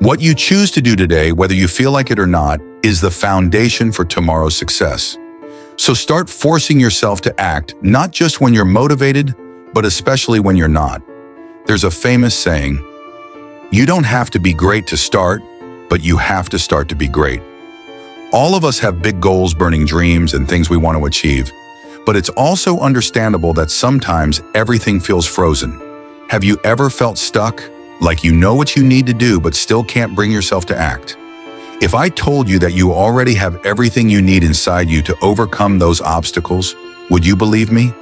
What you choose to do today, whether you feel like it or not, is the foundation for tomorrow's success. So start forcing yourself to act, not just when you're motivated, but especially when you're not. There's a famous saying, you don't have to be great to start, but you have to start to be great. All of us have big goals, burning dreams, and things we want to achieve. But it's also understandable that sometimes everything feels frozen. Have you ever felt stuck? Like you know what you need to do, but still can't bring yourself to act? If I told you that you already have everything you need inside you to overcome those obstacles, would you believe me?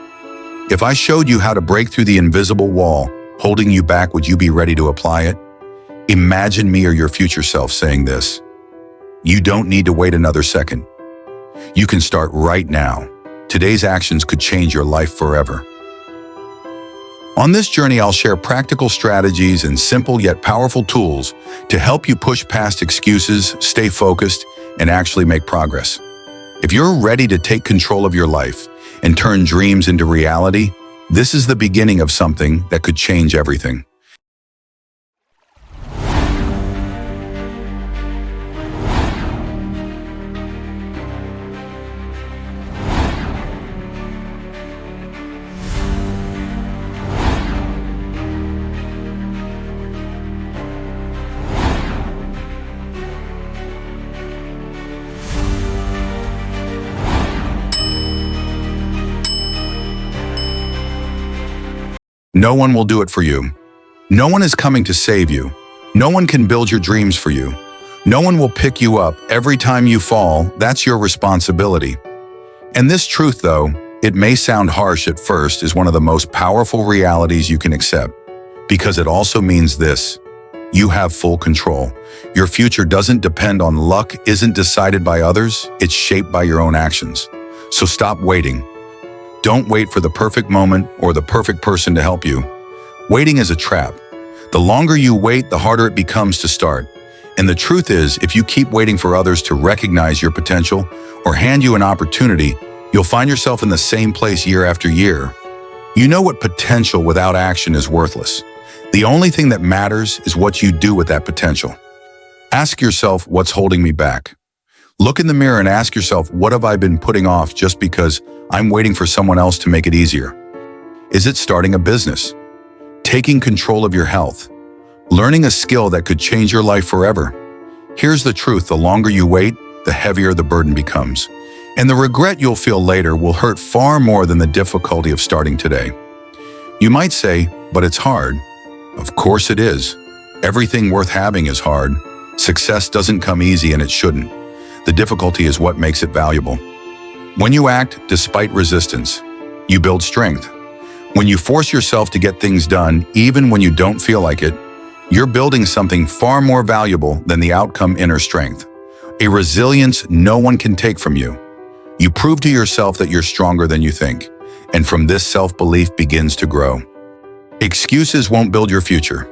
If I showed you how to break through the invisible wall holding you back, would you be ready to apply it? Imagine me or your future self saying this. You don't need to wait another second. You can start right now. Today's actions could change your life forever. On this journey, I'll share practical strategies and simple yet powerful tools to help you push past excuses, stay focused, and actually make progress. If you're ready to take control of your life and turn dreams into reality, this is the beginning of something that could change everything. No one will do it for you. No one is coming to save you. No one can build your dreams for you. No one will pick you up every time you fall. That's your responsibility. And this truth, though, it may sound harsh at first, is one of the most powerful realities you can accept. Because it also means this: you have full control. Your future doesn't depend on luck, isn't decided by others, it's shaped by your own actions. So stop waiting. Don't wait for the perfect moment or the perfect person to help you. Waiting is a trap. The longer you wait, the harder it becomes to start. And the truth is, if you keep waiting for others to recognize your potential or hand you an opportunity, you'll find yourself in the same place year after year. You know what potential without action is worthless. The only thing that matters is what you do with that potential. Ask yourself, what's holding me back? Look in the mirror and ask yourself, what have I been putting off just because I'm waiting for someone else to make it easier? Is it starting a business? Taking control of your health? Learning a skill that could change your life forever? Here's the truth: the longer you wait, the heavier the burden becomes. And the regret you'll feel later will hurt far more than the difficulty of starting today. You might say, but it's hard. Of course it is. Everything worth having is hard. Success doesn't come easy, and it shouldn't. The difficulty is what makes it valuable. When you act despite resistance, you build strength. When you force yourself to get things done, even when you don't feel like it, you're building something far more valuable than the outcome: inner strength. A resilience no one can take from you. You prove to yourself that you're stronger than you think, and from this self-belief begins to grow. Excuses won't build your future.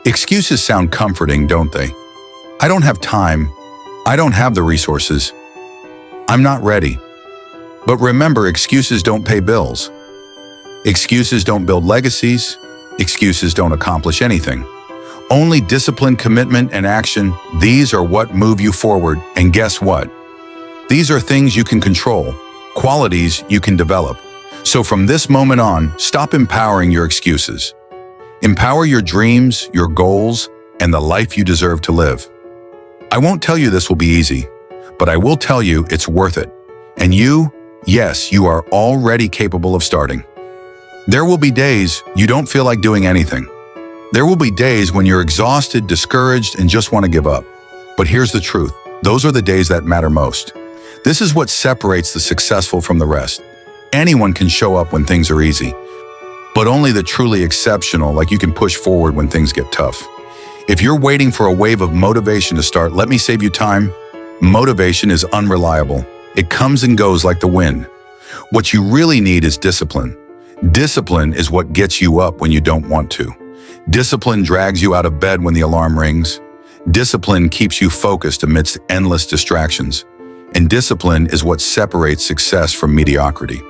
Excuses sound comforting, don't they? I don't have time. I don't have the resources. I'm not ready. But remember, excuses don't pay bills. Excuses don't build legacies. Excuses don't accomplish anything. Only discipline, commitment, and action, these are what move you forward. And guess what? These are things you can control, qualities you can develop. So from this moment on, stop empowering your excuses. Empower your dreams, your goals, and the life you deserve to live. I won't tell you this will be easy, but I will tell you it's worth it. And you, yes, you are already capable of starting. There will be days you don't feel like doing anything. There will be days when you're exhausted, discouraged, and just want to give up. But here's the truth: those are the days that matter most. This is what separates the successful from the rest. Anyone can show up when things are easy, but only the truly exceptional, like you, can push forward when things get tough. If you're waiting for a wave of motivation to start, let me save you time. Motivation is unreliable. It comes and goes like the wind. What you really need is discipline. Discipline is what gets you up when you don't want to. Discipline drags you out of bed when the alarm rings. Discipline keeps you focused amidst endless distractions. And discipline is what separates success from mediocrity.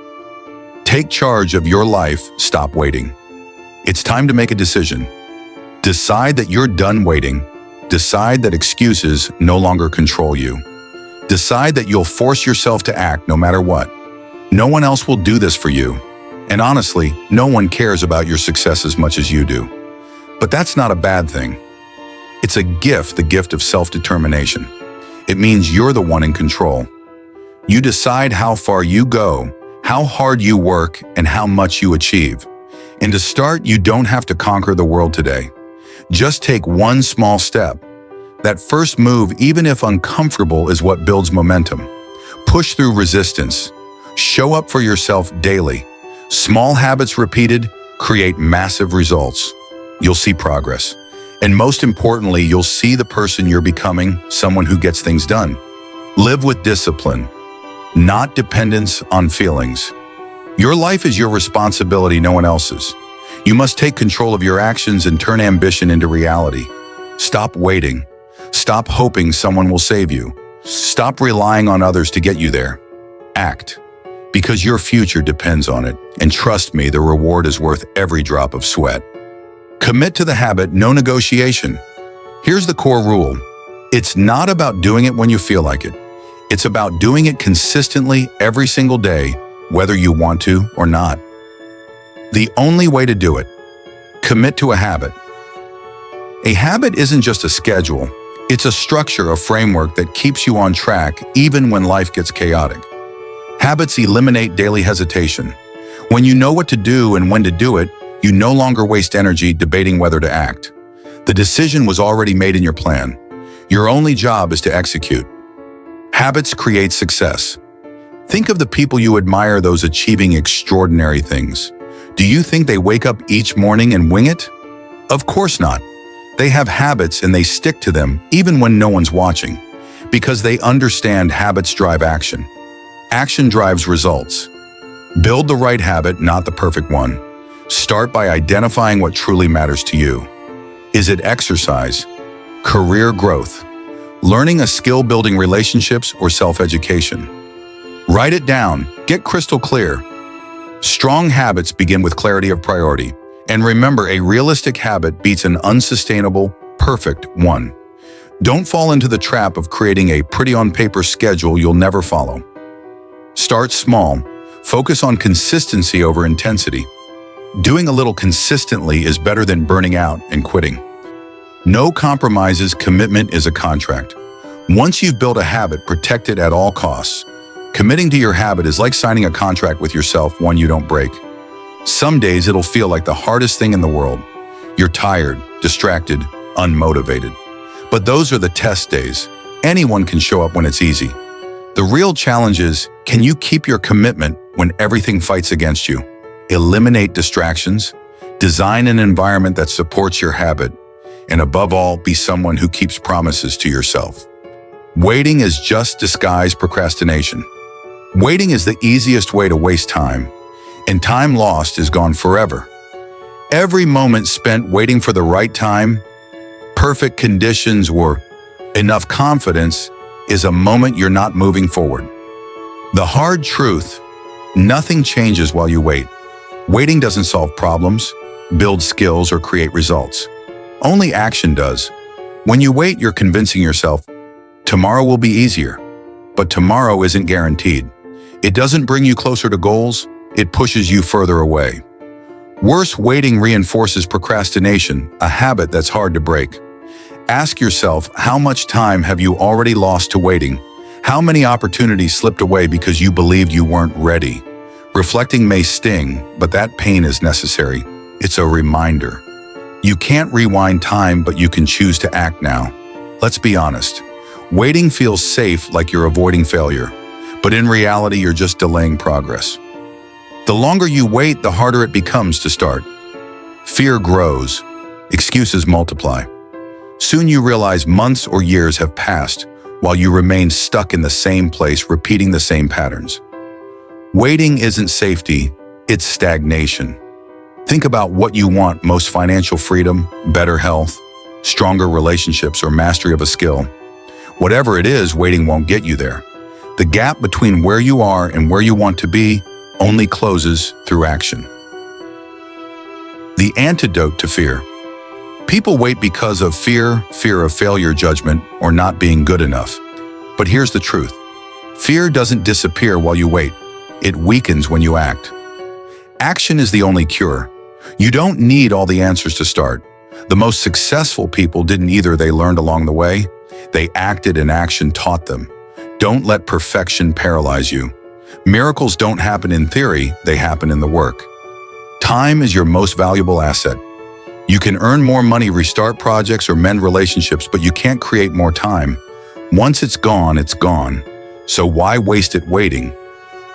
Take charge of your life. Stop waiting. It's time to make a decision. Decide that you're done waiting. Decide that excuses no longer control you. Decide that you'll force yourself to act no matter what. No one else will do this for you. And honestly, no one cares about your success as much as you do. But that's not a bad thing. It's a gift, the gift of self-determination. It means you're the one in control. You decide how far you go, how hard you work, and how much you achieve. And to start, you don't have to conquer the world today. Just take one small step. That first move, even if uncomfortable, is what builds momentum. Push through resistance. Show up for yourself daily. Small habits repeated create massive results. You'll see progress. And most importantly, you'll see the person you're becoming, someone who gets things done. Live with discipline, not dependence on feelings. Your life is your responsibility, no one else's. You must take control of your actions and turn ambition into reality. Stop waiting. Stop hoping someone will save you. Stop relying on others to get you there. Act, because your future depends on it. And trust me, the reward is worth every drop of sweat. Commit to the habit, no negotiation. Here's the core rule. It's not about doing it when you feel like it. It's about doing it consistently every single day, whether you want to or not. The only way to do it, commit to a habit. A habit isn't just a schedule. It's a structure, a framework that keeps you on track even when life gets chaotic. Habits eliminate daily hesitation. When you know what to do and when to do it, you no longer waste energy debating whether to act. The decision was already made in your plan. Your only job is to execute. Habits create success. Think of the people you admire, those achieving extraordinary things. Do you think they wake up each morning and wing it? Of course not. They have habits and they stick to them even when no one's watching, because they understand habits drive action. Action drives results. Build the right habit, not the perfect one. Start by identifying what truly matters to you. Is it exercise, career growth, learning a skill, building relationships, or self-education? Write it down. Get crystal clear. Strong habits begin with clarity of priority. And remember, a realistic habit beats an unsustainable, perfect one. Don't fall into the trap of creating a pretty-on-paper schedule you'll never follow. Start small. Focus on consistency over intensity. Doing a little consistently is better than burning out and quitting. No compromises. Commitment is a contract. Once you've built a habit, protect it at all costs. Committing to your habit is like signing a contract with yourself, one you don't break. Some days it'll feel like the hardest thing in the world. You're tired, distracted, unmotivated. But those are the test days. Anyone can show up when it's easy. The real challenge is, can you keep your commitment when everything fights against you? Eliminate distractions, design an environment that supports your habit, and above all, be someone who keeps promises to yourself. Waiting is just disguised procrastination. Waiting is the easiest way to waste time, and time lost is gone forever. Every moment spent waiting for the right time, perfect conditions, or enough confidence is a moment you're not moving forward. The hard truth, nothing changes while you wait. Waiting doesn't solve problems, build skills, or create results. Only action does. When you wait, you're convincing yourself, tomorrow will be easier. But tomorrow isn't guaranteed. It doesn't bring you closer to goals, it pushes you further away. Worse, waiting reinforces procrastination, a habit that's hard to break. Ask yourself, how much time have you already lost to waiting? How many opportunities slipped away because you believed you weren't ready? Reflecting may sting, but that pain is necessary. It's a reminder. You can't rewind time, but you can choose to act now. Let's be honest. Waiting feels safe, like you're avoiding failure. But in reality, you're just delaying progress. The longer you wait, the harder it becomes to start. Fear grows. Excuses multiply. Soon you realize months or years have passed while you remain stuck in the same place, repeating the same patterns. Waiting isn't safety, it's stagnation. Think about what you want most: financial freedom, better health, stronger relationships, or mastery of a skill. Whatever it is, waiting won't get you there. The gap between where you are and where you want to be only closes through action. The antidote to fear. People wait because of fear of failure, judgment, or not being good enough. But here's the truth. Fear doesn't disappear while you wait. It weakens when you act. Action is the only cure. You don't need all the answers to start. The most successful people didn't either. They learned along the way. They acted and action taught them. Don't let perfection paralyze you. Miracles don't happen in theory, they happen in the work. Time is your most valuable asset. You can earn more money, restart projects, or mend relationships, but you can't create more time. Once it's gone, it's gone. So why waste it waiting?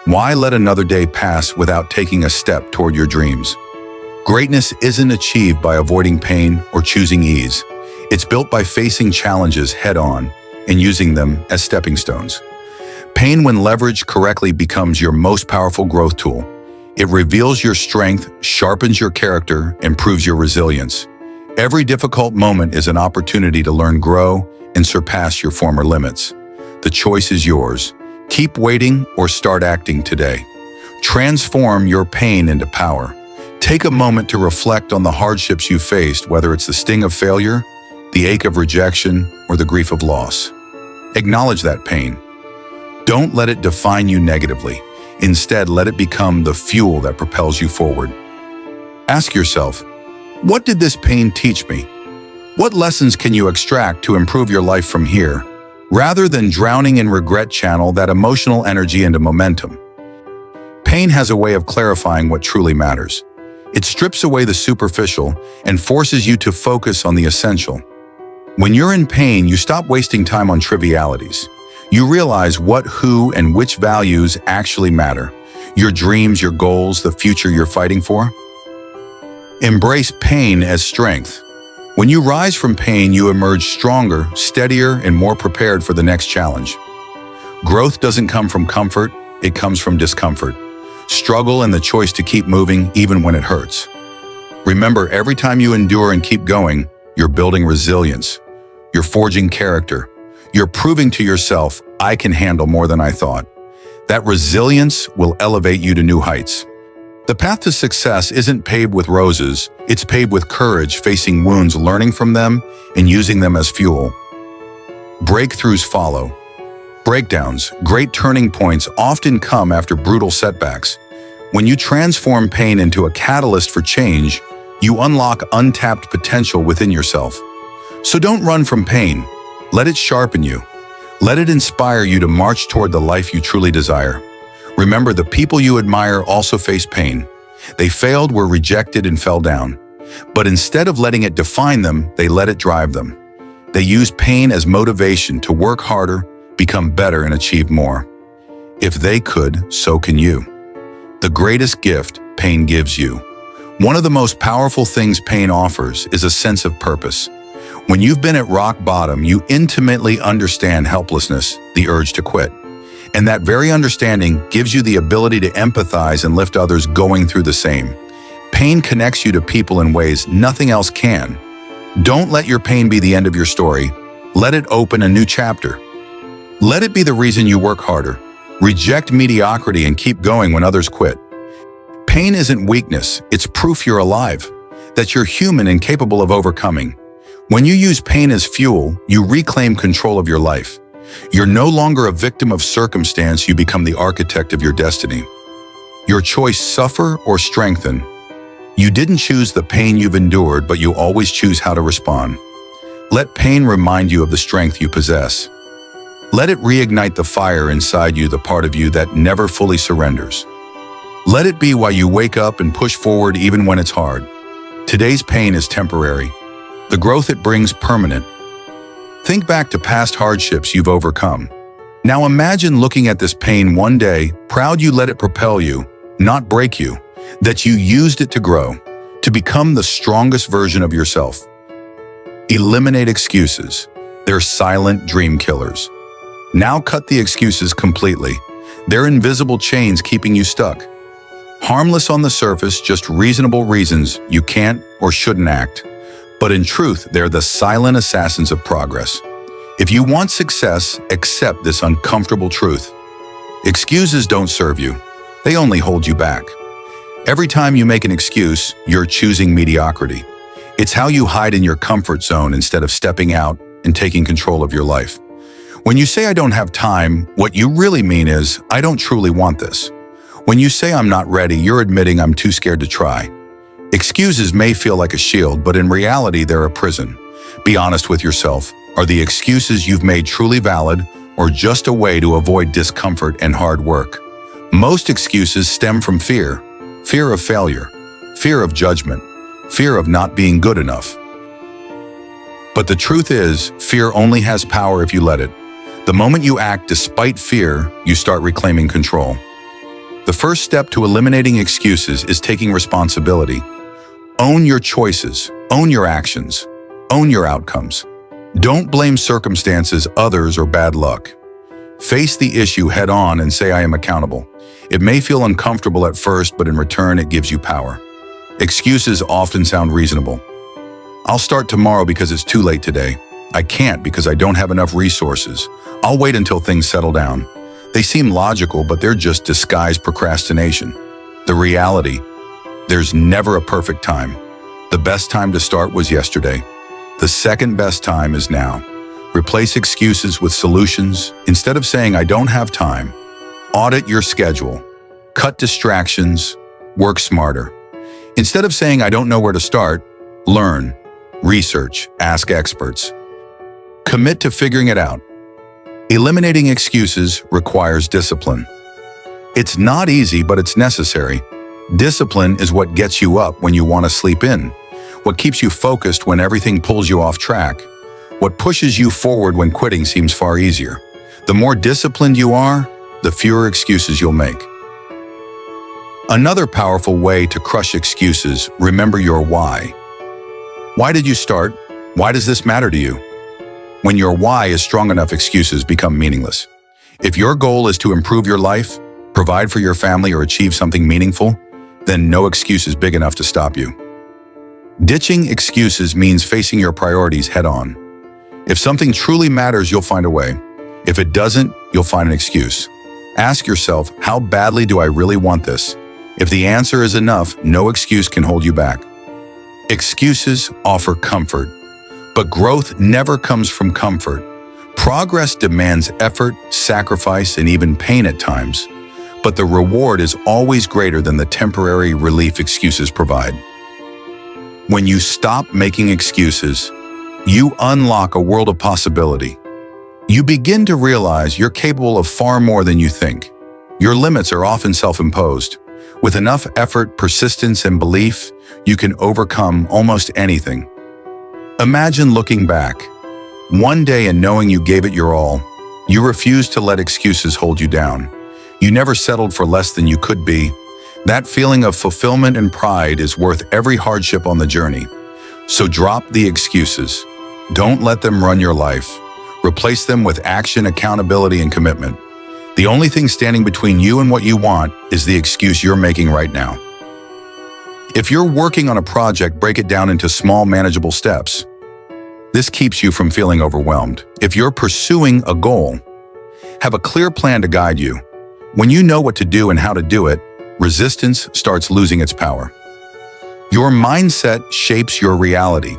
Why let another day pass without taking a step toward your dreams? Greatness isn't achieved by avoiding pain or choosing ease. It's built by facing challenges head-on and using them as stepping stones. Pain, when leveraged correctly, becomes your most powerful growth tool. It reveals your strength, sharpens your character, and proves your resilience. Every difficult moment is an opportunity to learn, grow, and surpass your former limits. The choice is yours. Keep waiting or start acting today. Transform your pain into power. Take a moment to reflect on the hardships you faced, whether it's the sting of failure, the ache of rejection, or the grief of loss. Acknowledge that pain. Don't let it define you negatively. Instead, let it become the fuel that propels you forward. Ask yourself, what did this pain teach me? What lessons can you extract to improve your life from here? Rather than drowning in regret, channel that emotional energy into momentum. Pain has a way of clarifying what truly matters. It strips away the superficial and forces you to focus on the essential. When you're in pain, you stop wasting time on trivialities. You realize what, who, and which values actually matter. Your dreams, your goals, the future you're fighting for. Embrace pain as strength. When you rise from pain, you emerge stronger, steadier, and more prepared for the next challenge. Growth doesn't come from comfort, it comes from discomfort. Struggle and the choice to keep moving even when it hurts. Remember, every time you endure and keep going, you're building resilience. You're forging character. You're proving to yourself, I can handle more than I thought. That resilience will elevate you to new heights. The path to success isn't paved with roses, it's paved with courage, facing wounds, learning from them, and using them as fuel. Breakthroughs follow. Breakdowns, great turning points, often come after brutal setbacks. When you transform pain into a catalyst for change, you unlock untapped potential within yourself. So don't run from pain. Let it sharpen you. Let it inspire you to march toward the life you truly desire. Remember, the people you admire also face pain. They failed, were rejected, and fell down. But instead of letting it define them, they let it drive them. They use pain as motivation to work harder, become better, and achieve more. If they could, so can you. The greatest gift pain gives you. One of the most powerful things pain offers is a sense of purpose. When you've been at rock bottom, you intimately understand helplessness, the urge to quit. And that very understanding gives you the ability to empathize and lift others going through the same. Pain connects you to people in ways nothing else can. Don't let your pain be the end of your story. Let it open a new chapter. Let it be the reason you work harder. Reject mediocrity and keep going when others quit. Pain isn't weakness, it's proof you're alive, that you're human and capable of overcoming. When you use pain as fuel, you reclaim control of your life. You're no longer a victim of circumstance, you become the architect of your destiny. Your choice: suffer or strengthen. You didn't choose the pain you've endured, but you always choose how to respond. Let pain remind you of the strength you possess. Let it reignite the fire inside you, the part of you that never fully surrenders. Let it be why you wake up and push forward even when it's hard. Today's pain is temporary. The growth it brings permanent. Think back to past hardships you've overcome. Now imagine looking at this pain one day, proud you let it propel you, not break you, that you used it to grow, to become the strongest version of yourself. Eliminate excuses. They're silent dream killers. Now cut the excuses completely. They're invisible chains keeping you stuck. Harmless on the surface, just reasonable reasons you can't or shouldn't act. But in truth, they're the silent assassins of progress. If you want success, accept this uncomfortable truth. Excuses don't serve you. They only hold you back. Every time you make an excuse, you're choosing mediocrity. It's how you hide in your comfort zone instead of stepping out and taking control of your life. When you say I don't have time, what you really mean is I don't truly want this. When you say I'm not ready, you're admitting I'm too scared to try. Excuses may feel like a shield, but in reality, they're a prison. Be honest with yourself. Are the excuses you've made truly valid, or just a way to avoid discomfort and hard work? Most excuses stem from fear. Fear of failure, fear of judgment, fear of not being good enough. But the truth is, fear only has power if you let it. The moment you act despite fear, you start reclaiming control. The first step to eliminating excuses is taking responsibility. Own your choices, own your actions, own your outcomes. Don't blame circumstances, others, or bad luck. Face the issue head on and say I am accountable. It may feel uncomfortable at first, but in return it gives you power. Excuses often sound reasonable. I'll start tomorrow because it's too late today. I can't because I don't have enough resources. I'll wait until things settle down. They seem logical, but they're just disguised procrastination. The reality, there's never a perfect time. The best time to start was yesterday. The second best time is now. Replace excuses with solutions. Instead of saying I don't have time, audit your schedule. Cut distractions. Work smarter. Instead of saying I don't know where to start, learn, research, ask experts. Commit to figuring it out. Eliminating excuses requires discipline. It's not easy, but it's necessary. Discipline is what gets you up when you want to sleep in, what keeps you focused when everything pulls you off track, what pushes you forward when quitting seems far easier. The more disciplined you are, the fewer excuses you'll make. Another powerful way to crush excuses, remember your why. Why did you start? Why does this matter to you? When your why is strong enough, excuses become meaningless. If your goal is to improve your life, provide for your family, or achieve something meaningful, then no excuse is big enough to stop you. Ditching excuses means facing your priorities head on. If something truly matters, you'll find a way. If it doesn't, you'll find an excuse. Ask yourself, how badly do I really want this? If the answer is enough, no excuse can hold you back. Excuses offer comfort, but growth never comes from comfort. Progress demands effort, sacrifice, and even pain at times, but the reward is always greater than the temporary relief excuses provide. When you stop making excuses, you unlock a world of possibility. You begin to realize you're capable of far more than you think. Your limits are often self-imposed. With enough effort, persistence, and belief, you can overcome almost anything. Imagine looking back, one day and knowing you gave it your all. You refused to let excuses hold you down. You never settled for less than you could be. That feeling of fulfillment and pride is worth every hardship on the journey. So drop the excuses. Don't let them run your life. Replace them with action, accountability, and commitment. The only thing standing between you and what you want is the excuse you're making right now. If you're working on a project, break it down into small, manageable steps. This keeps you from feeling overwhelmed. If you're pursuing a goal, have a clear plan to guide you. When you know what to do and how to do it, resistance starts losing its power. Your mindset shapes your reality.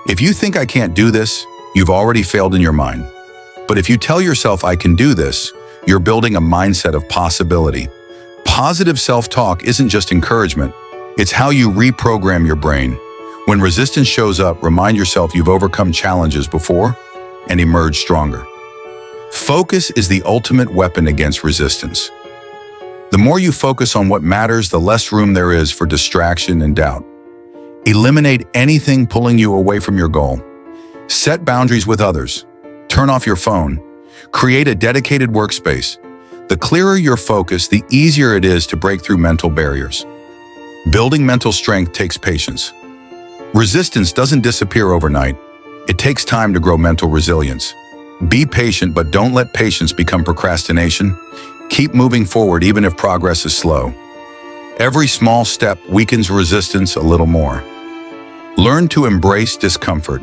If you think I can't do this, you've already failed in your mind. But if you tell yourself I can do this, you're building a mindset of possibility. Positive self-talk isn't just encouragement, it's how you reprogram your brain. When resistance shows up, remind yourself you've overcome challenges before and emerged stronger. Focus is the ultimate weapon against resistance. The more you focus on what matters, the less room there is for distraction and doubt. Eliminate anything pulling you away from your goal. Set boundaries with others. Turn off your phone. Create a dedicated workspace. The clearer your focus, the easier it is to break through mental barriers. Building mental strength takes patience. Resistance doesn't disappear overnight. It takes time to grow mental resilience. Be patient, but don't let patience become procrastination. Keep moving forward even if progress is slow. Every small step weakens resistance a little more. Learn to embrace discomfort.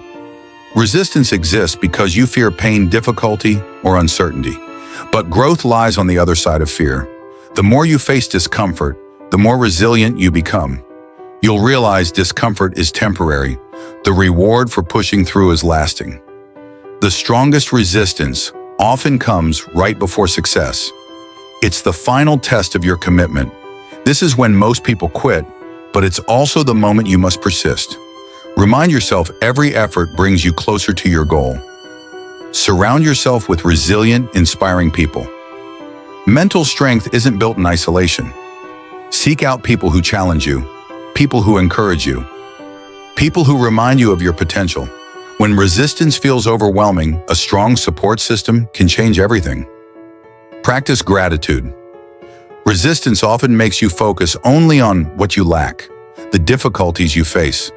Resistance exists because you fear pain, difficulty, or uncertainty. But growth lies on the other side of fear. The more you face discomfort, the more resilient you become. You'll realize discomfort is temporary, The reward for pushing through is lasting. The strongest resistance often comes right before success. It's the final test of your commitment. This is when most people quit, but it's also the moment you must persist. Remind yourself every effort brings you closer to your goal. Surround yourself with resilient, inspiring people. Mental strength isn't built in isolation. Seek out people who challenge you, people who encourage you, people who remind you of your potential. When resistance feels overwhelming, a strong support system can change everything. Practice gratitude. Resistance often makes you focus only on what you lack, the difficulties you face.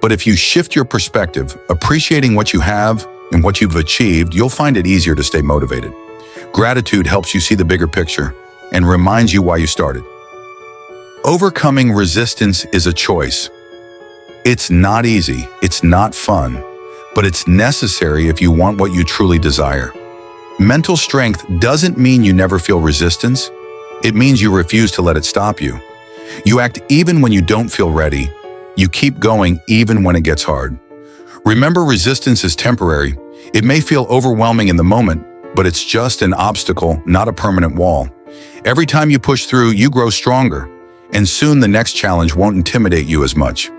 But if you shift your perspective, appreciating what you have and what you've achieved, you'll find it easier to stay motivated. Gratitude helps you see the bigger picture and reminds you why you started. Overcoming resistance is a choice. It's not easy, it's not fun, but it's necessary if you want what you truly desire. Mental strength doesn't mean you never feel resistance. It means you refuse to let it stop you. You act even when you don't feel ready. You keep going even when it gets hard. Remember, resistance is temporary. It may feel overwhelming in the moment, but it's just an obstacle, not a permanent wall. Every time you push through, you grow stronger, and soon the next challenge won't intimidate you as much.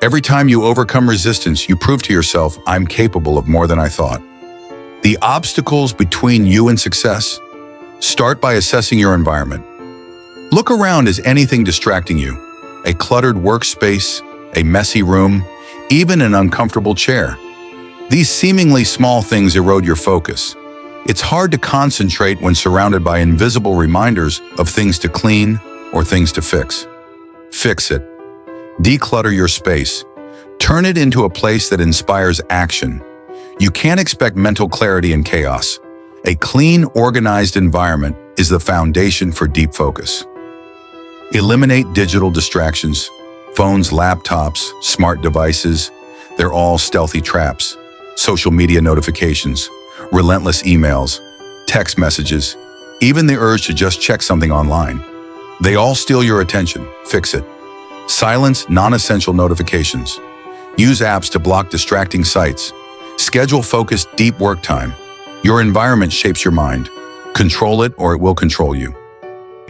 Every time you overcome resistance, you prove to yourself, I'm capable of more than I thought. The obstacles between you and success? Start by assessing your environment. Look around. Is anything distracting you? A cluttered workspace, a messy room, even an uncomfortable chair. These seemingly small things erode your focus. It's hard to concentrate when surrounded by invisible reminders of things to clean or things to fix. Fix it. Declutter your space. Turn it into a place that inspires action. You can't expect mental clarity in chaos. A clean, organized environment is the foundation for deep focus. Eliminate digital distractions. Phones, laptops, smart devices, they're all stealthy traps. Social media notifications, relentless emails, text messages, even the urge to just check something online. They all steal your attention. Fix it. Silence non-essential notifications. Use apps to block distracting sites. Schedule focused, deep work time. Your environment shapes your mind. Control it or it will control you.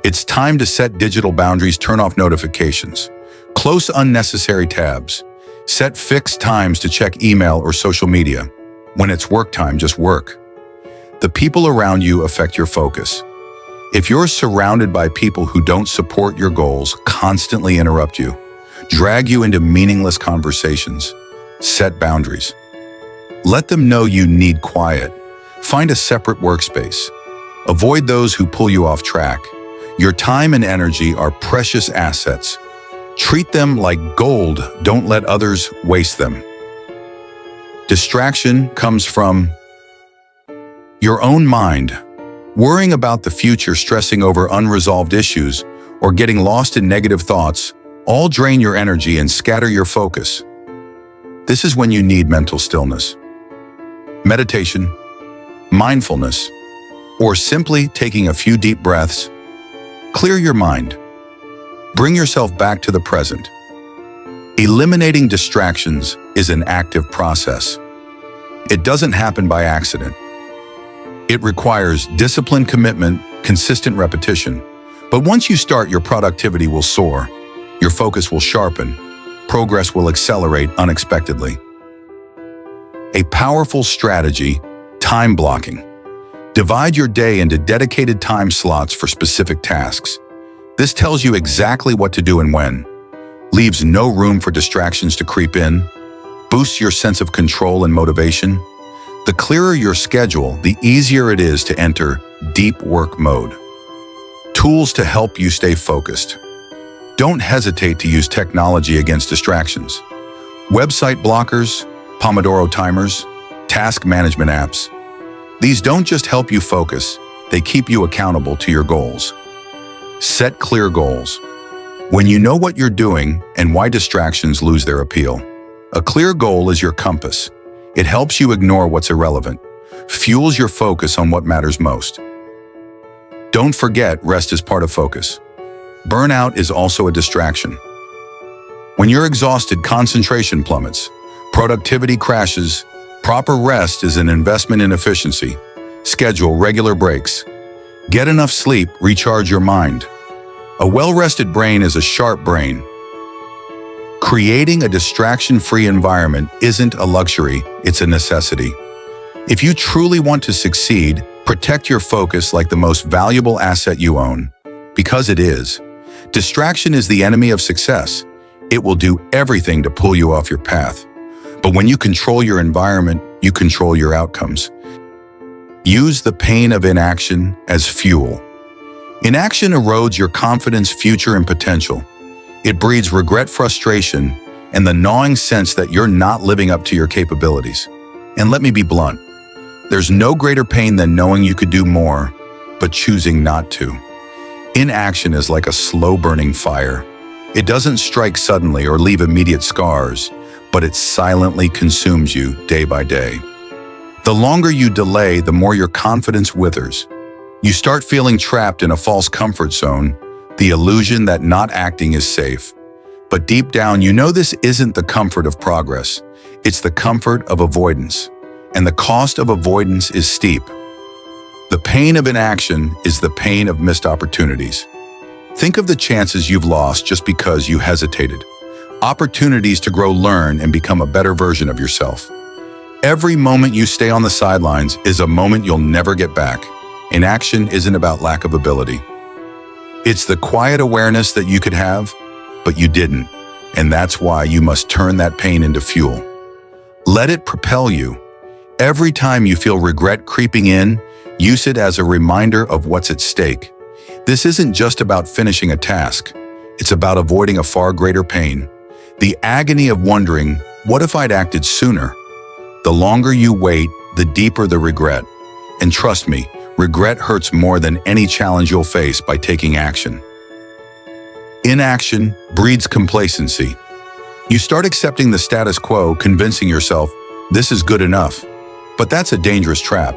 It's time to set digital boundaries. Turn off notifications. Close unnecessary tabs. Set fixed times to check email or social media. When it's work time, just work. The people around you affect your focus. If you're surrounded by people who don't support your goals, constantly interrupt you, drag you into meaningless conversations, set boundaries. Let them know you need quiet. Find a separate workspace. Avoid those who pull you off track. Your time and energy are precious assets. Treat them like gold. Don't let others waste them. Distraction comes from your own mind. Worrying about the future, stressing over unresolved issues, or getting lost in negative thoughts all drain your energy and scatter your focus. This is when you need mental stillness. Meditation, mindfulness, or simply taking a few deep breaths, clear your mind. Bring yourself back to the present. Eliminating distractions is an active process. It doesn't happen by accident. It requires discipline, commitment, consistent repetition. But once you start, your productivity will soar, your focus will sharpen, progress will accelerate unexpectedly. A powerful strategy, time blocking. Divide your day into dedicated time slots for specific tasks. This tells you exactly what to do and when, leaves no room for distractions to creep in, boosts your sense of control and motivation. The clearer your schedule, the easier it is to enter deep work mode. Tools to help you stay focused. Don't hesitate to use technology against distractions. Website blockers, Pomodoro timers, task management apps. These don't just help you focus, they keep you accountable to your goals. Set clear goals. When you know what you're doing and why, distractions lose their appeal. A clear goal is your compass. It helps you ignore what's irrelevant, fuels your focus on what matters most. Don't forget, rest is part of focus. Burnout is also a distraction. When you're exhausted, concentration plummets. Productivity crashes. Proper rest is an investment in efficiency. Schedule regular breaks. Get enough sleep, recharge your mind. A well-rested brain is a sharp brain. Creating a distraction-free environment isn't a luxury, it's a necessity. If you truly want to succeed, protect your focus like the most valuable asset you own. Because it is. Distraction is the enemy of success. It will do everything to pull you off your path. But when you control your environment, you control your outcomes. Use the pain of inaction as fuel. Inaction erodes your confidence, future, and potential. It breeds regret, frustration, and the gnawing sense that you're not living up to your capabilities. And let me be blunt. There's no greater pain than knowing you could do more, but choosing not to. Inaction is like a slow-burning fire. It doesn't strike suddenly or leave immediate scars, but it silently consumes you day by day. The longer you delay, the more your confidence withers. You start feeling trapped in a false comfort zone, the illusion that not acting is safe. But deep down, you know this isn't the comfort of progress. It's the comfort of avoidance. And the cost of avoidance is steep. The pain of inaction is the pain of missed opportunities. Think of the chances you've lost just because you hesitated. Opportunities to grow, learn, and become a better version of yourself. Every moment you stay on the sidelines is a moment you'll never get back. Inaction isn't about lack of ability. It's the quiet awareness that you could have, but you didn't. And that's why you must turn that pain into fuel. Let it propel you. Every time you feel regret creeping in, use it as a reminder of what's at stake. This isn't just about finishing a task. It's about avoiding a far greater pain. The agony of wondering, what if I'd acted sooner? The longer you wait, the deeper the regret. And trust me, regret hurts more than any challenge you'll face by taking action. Inaction breeds complacency. You start accepting the status quo, convincing yourself, this is good enough. But that's a dangerous trap.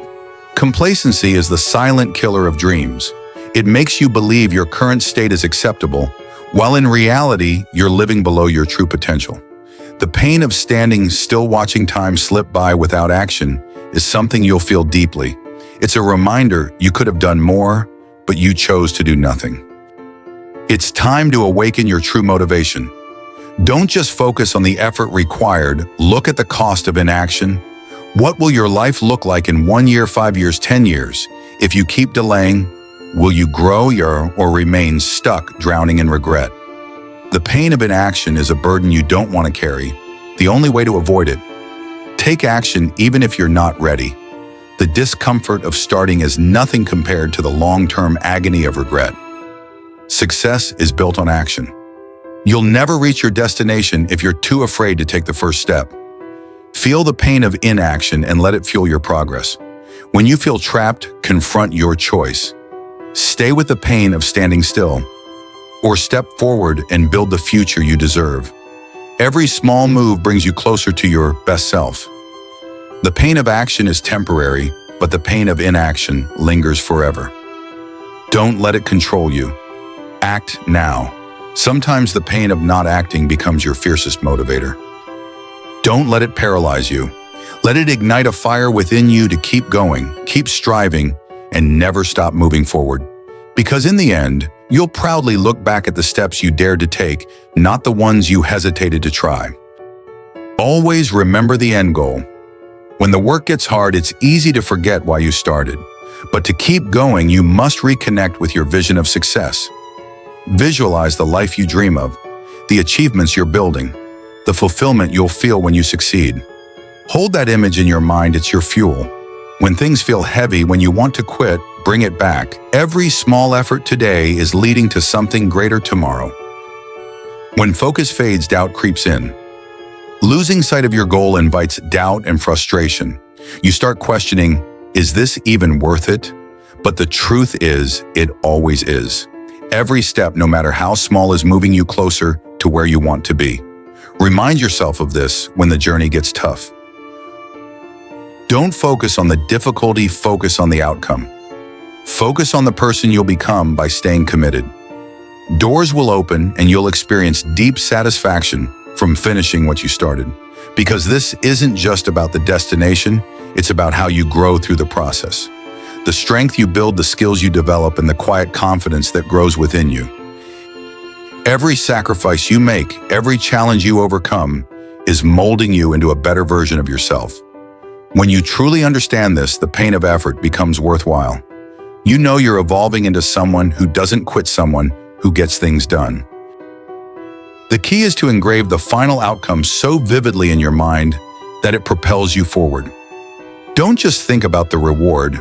Complacency is the silent killer of dreams. It makes you believe your current state is acceptable, while in reality, you're living below your true potential. The pain of standing still watching time slip by without action is something you'll feel deeply. It's a reminder you could have done more, but you chose to do nothing. It's time to awaken your true motivation. Don't just focus on the effort required, look at the cost of inaction. What will your life look like in 1 year, 5 years, 10 years? If you keep delaying, will you grow or remain stuck, drowning in regret? The pain of inaction is a burden you don't want to carry. The only way to avoid it, take action even if you're not ready. The discomfort of starting is nothing compared to the long-term agony of regret. Success is built on action. You'll never reach your destination if you're too afraid to take the first step. Feel the pain of inaction and let it fuel your progress. When you feel trapped, confront your choice. Stay with the pain of standing still, or step forward and build the future you deserve. Every small move brings you closer to your best self. The pain of action is temporary, but the pain of inaction lingers forever. Don't let it control you. Act now. Sometimes the pain of not acting becomes your fiercest motivator. Don't let it paralyze you. Let it ignite a fire within you to keep going, keep striving, and never stop moving forward. Because in the end, you'll proudly look back at the steps you dared to take, not the ones you hesitated to try. Always remember the end goal. When the work gets hard, it's easy to forget why you started. But to keep going, you must reconnect with your vision of success. Visualize the life you dream of, the achievements you're building, the fulfillment you'll feel when you succeed. Hold that image in your mind, it's your fuel. When things feel heavy, when you want to quit, bring it back. Every small effort today is leading to something greater tomorrow. When focus fades, doubt creeps in. Losing sight of your goal invites doubt and frustration. You start questioning, is this even worth it? But the truth is, it always is. Every step, no matter how small, is moving you closer to where you want to be. Remind yourself of this when the journey gets tough. Don't focus on the difficulty, focus on the outcome. Focus on the person you'll become by staying committed. Doors will open and you'll experience deep satisfaction from finishing what you started. Because this isn't just about the destination, it's about how you grow through the process. The strength you build, the skills you develop, and the quiet confidence that grows within you. Every sacrifice you make, every challenge you overcome, is molding you into a better version of yourself. When you truly understand this, the pain of effort becomes worthwhile. You know you're evolving into someone who doesn't quit, someone who gets things done. The key is to engrave the final outcome so vividly in your mind that it propels you forward. Don't just think about the reward.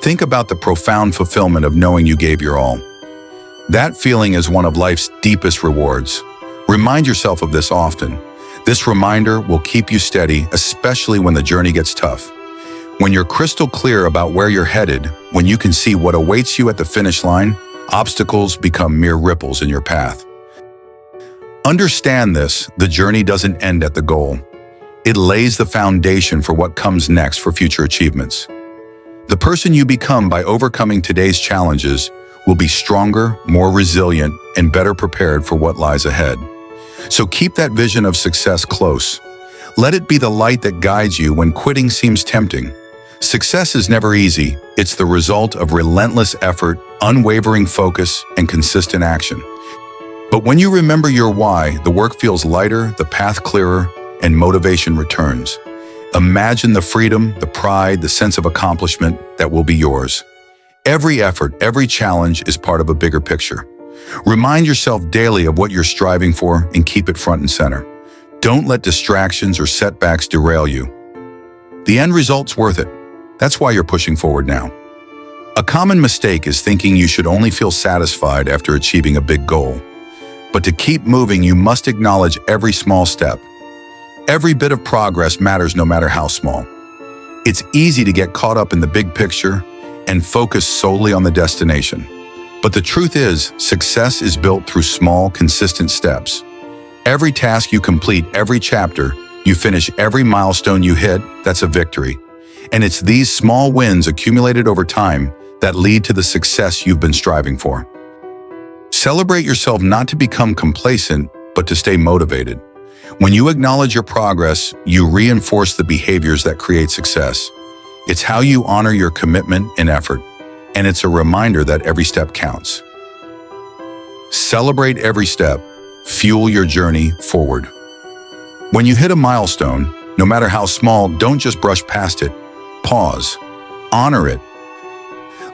Think about the profound fulfillment of knowing you gave your all. That feeling is one of life's deepest rewards. Remind yourself of this often. This reminder will keep you steady, especially when the journey gets tough. When you're crystal clear about where you're headed, when you can see what awaits you at the finish line, obstacles become mere ripples in your path. Understand this, the journey doesn't end at the goal. It lays the foundation for what comes next for future achievements. The person you become by overcoming today's challenges will be stronger, more resilient, and better prepared for what lies ahead. So keep that vision of success close. Let it be the light that guides you when quitting seems tempting. Success is never easy. It's the result of relentless effort, unwavering focus, and consistent action. But when you remember your why, the work feels lighter, the path clearer, and motivation returns. Imagine the freedom, the pride, the sense of accomplishment that will be yours. Every effort, every challenge is part of a bigger picture. Remind yourself daily of what you're striving for and keep it front and center. Don't let distractions or setbacks derail you. The end result's worth it. That's why you're pushing forward now. A common mistake is thinking you should only feel satisfied after achieving a big goal. But to keep moving, you must acknowledge every small step. Every bit of progress matters, no matter how small. It's easy to get caught up in the big picture and focus solely on the destination. But the truth is, success is built through small, consistent steps. Every task you complete, every chapter you finish, every milestone you hit, that's a victory. And it's these small wins accumulated over time that lead to the success you've been striving for. Celebrate yourself, not to become complacent, but to stay motivated. When you acknowledge your progress, you reinforce the behaviors that create success. It's how you honor your commitment and effort, and it's a reminder that every step counts. Celebrate every step. Fuel your journey forward. When you hit a milestone, no matter how small, don't just brush past it. Pause. Honor it.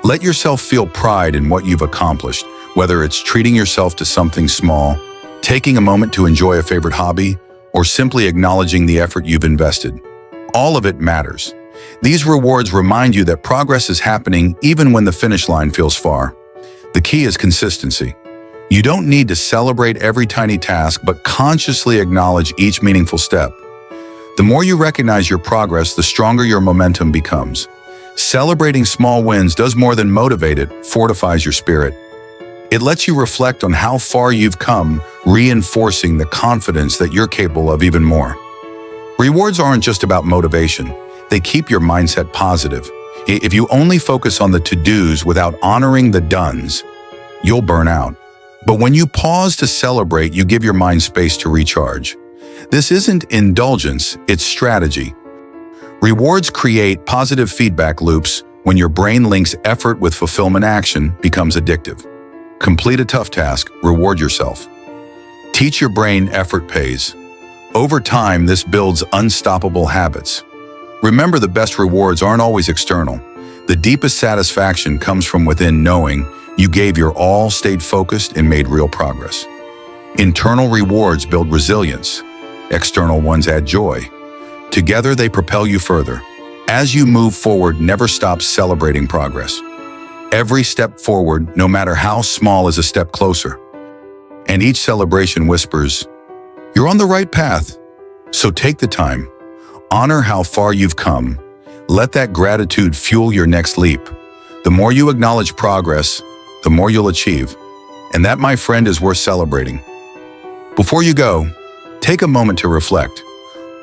Let yourself feel pride in what you've accomplished, whether it's treating yourself to something small, taking a moment to enjoy a favorite hobby, or simply acknowledging the effort you've invested. All of it matters. These rewards remind you that progress is happening even when the finish line feels far. The key is consistency. You don't need to celebrate every tiny task, but consciously acknowledge each meaningful step. The more you recognize your progress, the stronger your momentum becomes. Celebrating small wins does more than motivate, it fortifies your spirit. It lets you reflect on how far you've come, reinforcing the confidence that you're capable of even more. Rewards aren't just about motivation. They keep your mindset positive. If you only focus on the to-dos without honoring the dones, you'll burn out. But when you pause to celebrate, you give your mind space to recharge. This isn't indulgence, it's strategy. Rewards create positive feedback loops. When your brain links effort with fulfillment, action becomes addictive. Complete a tough task, reward yourself. Teach your brain effort pays. Over time, this builds unstoppable habits. Remember, the best rewards aren't always external. The deepest satisfaction comes from within, knowing you gave your all, stayed focused, and made real progress. Internal rewards build resilience. External ones add joy. Together, they propel you further. As you move forward, never stop celebrating progress. Every step forward, no matter how small, is a step closer. And each celebration whispers, you're on the right path. So take the time. Honor how far you've come. Let that gratitude fuel your next leap. The more you acknowledge progress, the more you'll achieve. And that, my friend, is worth celebrating. Before you go, take a moment to reflect.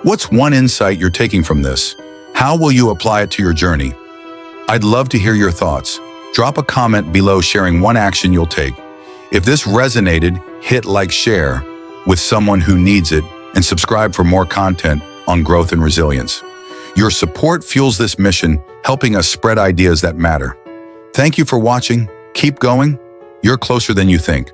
What's one insight you're taking from this? How will you apply it to your journey? I'd love to hear your thoughts. Drop a comment below sharing one action you'll take. If this resonated, hit like, share with someone who needs it, and subscribe for more content on growth and resilience. Your support fuels this mission, helping us spread ideas that matter. Thank you for watching. Keep going. You're closer than you think.